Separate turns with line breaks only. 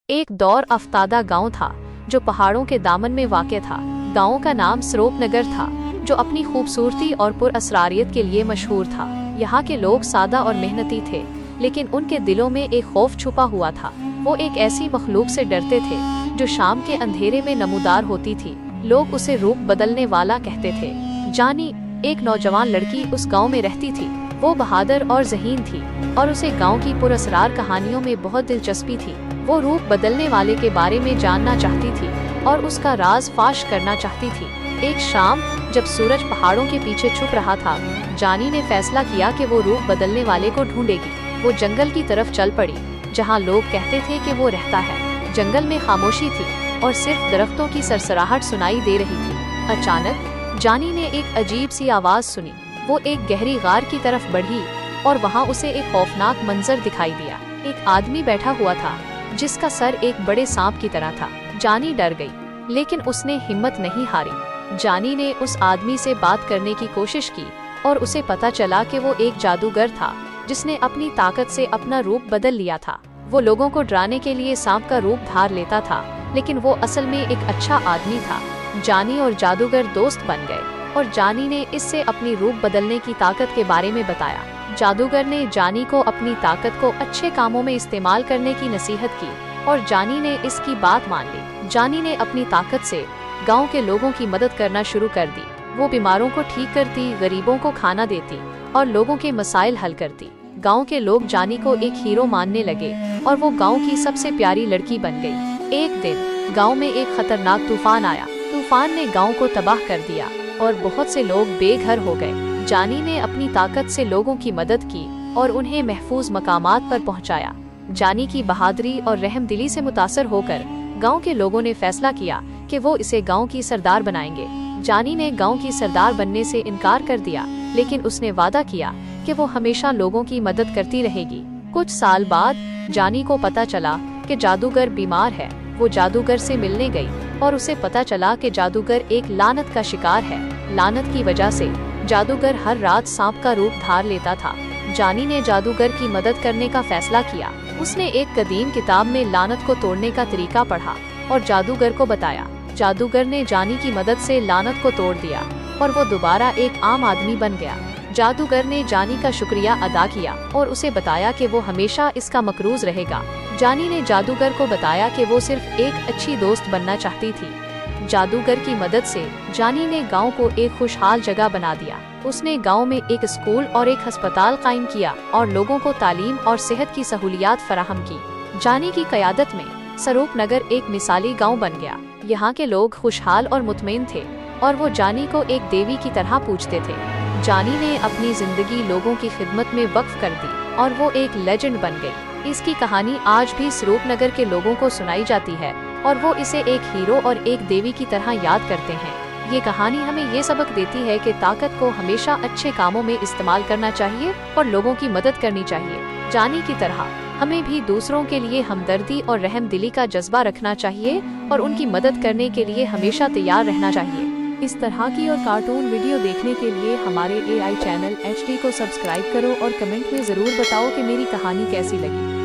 एक दौर अफ्तादा गांव था जो पहाड़ों के दामन में वाक़ था। गांव का नाम सरोपनगर था, जो अपनी खूबसूरती और पुरअसरारियत के लिए मशहूर था। यहाँ के लोग सादा और मेहनती थे, लेकिन उनके दिलों में एक खौफ छुपा हुआ था। वो एक ऐसी मखलूक से डरते थे जो शाम के अंधेरे में नमूदार होती थी। लोग उसे रूप बदलने वाला कहते थे। जानी, एक नौजवान लड़की उस गांव में रहती थी। वो बहादुर और ज़हीन थी और उसे गांव की पुरअसरार कहानियों में बहुत दिलचस्पी थी। वो रूप बदलने वाले के बारे में जानना चाहती थी और उसका राज फाश करना चाहती थी। एक शाम जब सूरज पहाड़ों के पीछे छुप रहा था, जानी ने फैसला किया कि वो रूप बदलने वाले को ढूंढेगी। वो जंगल की तरफ चल पड़ी, जहाँ लोग कहते थे कि वो रहता है। जंगल में खामोशी थी और सिर्फ दरख्तों की सरसराहट सुनाई दे रही थी। अचानक जानी ने एक अजीब सी आवाज़ सुनी। वो एक गहरी गार की तरफ बढ़ी और वहाँ उसे एक खौफनाक मंजर दिखाई दिया। एक आदमी बैठा हुआ था जिसका सर एक बड़े सांप की तरह था। जानी डर गई, लेकिन उसने हिम्मत नहीं हारी। जानी ने उस आदमी से बात करने की कोशिश की और उसे पता चला कि वो एक जादूगर था जिसने अपनी ताकत से अपना रूप बदल लिया था। वो लोगों को डराने के लिए सांप का रूप धार लेता था, लेकिन वो असल में एक अच्छा आदमी था। जानी और जादूगर दोस्त बन गए और जानी ने इससे अपनी रूप बदलने की ताकत के बारे में बताया। जादूगर ने जानी को अपनी ताकत को अच्छे कामों में इस्तेमाल करने की नसीहत की और जानी ने इसकी बात मान ली। जानी ने अपनी ताकत से गांव के लोगों की मदद करना शुरू कर दी। वो बीमारों को ठीक करती, गरीबों को खाना देती और लोगों के मसाइल हल करती। गांव के लोग जानी को एक हीरो मानने लगे और वो गांव की सबसे प्यारी लड़की बन गई। एक दिन गांव में एक खतरनाक तूफान आया। तूफान ने गांव को तबाह कर दिया और बहुत से लोग बेघर हो गए। जानी ने अपनी ताकत से लोगों की मदद की और उन्हें महफूज मकामात पर पहुंचाया। जानी की बहादुरी और रहमदिली से मुतासर होकर गांव के लोगों ने फैसला किया कि वो इसे गांव की सरदार बनाएंगे। जानी ने गांव की सरदार बनने से इनकार कर दिया, लेकिन उसने वादा किया कि वो हमेशा लोगों की मदद करती रहेगी। कुछ साल बाद जानी को पता चला कि जादूगर बीमार है। वो जादूगर से मिलने गई और उसे पता चला कि जादूगर एक लानत का शिकार है। लानत की वजह से जादूगर हर रात सांप का रूप धार लेता था। जानी ने जादूगर की मदद करने का फैसला किया। उसने एक कदीम किताब में लानत को तोड़ने का तरीका पढ़ा और जादूगर को बताया। जादूगर ने जानी की मदद से लानत को तोड़ दिया और वो दोबारा एक आम आदमी बन गया। जादूगर ने जानी का शुक्रिया अदा किया और उसे बताया कि वो हमेशा इसका मकरूज रहेगा। जानी ने जादूगर को बताया कि वो सिर्फ एक अच्छी दोस्त बनना चाहती थी। जादूगर की मदद से जानी ने गांव को एक खुशहाल जगह बना दिया। उसने गांव में एक स्कूल और एक अस्पताल कायम किया और लोगों को तालीम और सेहत की सहूलियात फराहम की। जानी की क़यादत में सरोपनगर एक मिसाली गांव बन गया। यहाँ के लोग खुशहाल और मुतमईन थे और वो जानी को एक देवी की तरह पूजते थे। जानी ने अपनी जिंदगी लोगों की खिदमत में वक्फ कर दी और वो एक लेजेंड बन गई। इसकी कहानी आज भी सरोपनगर के लोगों को सुनाई जाती है और वो इसे एक हीरो और एक देवी की तरह याद करते हैं। ये कहानी हमें ये सबक देती है कि ताकत को हमेशा अच्छे कामों में इस्तेमाल करना चाहिए और लोगों की मदद करनी चाहिए। जानी की तरह हमें भी दूसरों के लिए हमदर्दी और रहमदिली का जज्बा रखना चाहिए और उनकी मदद करने के लिए हमेशा तैयार रहना चाहिए। इस तरह की और कार्टून वीडियो देखने के लिए हमारे AI चैनल HD को सब्सक्राइब करो और कमेंट में ज़रूर बताओ कि मेरी कहानी कैसी लगी।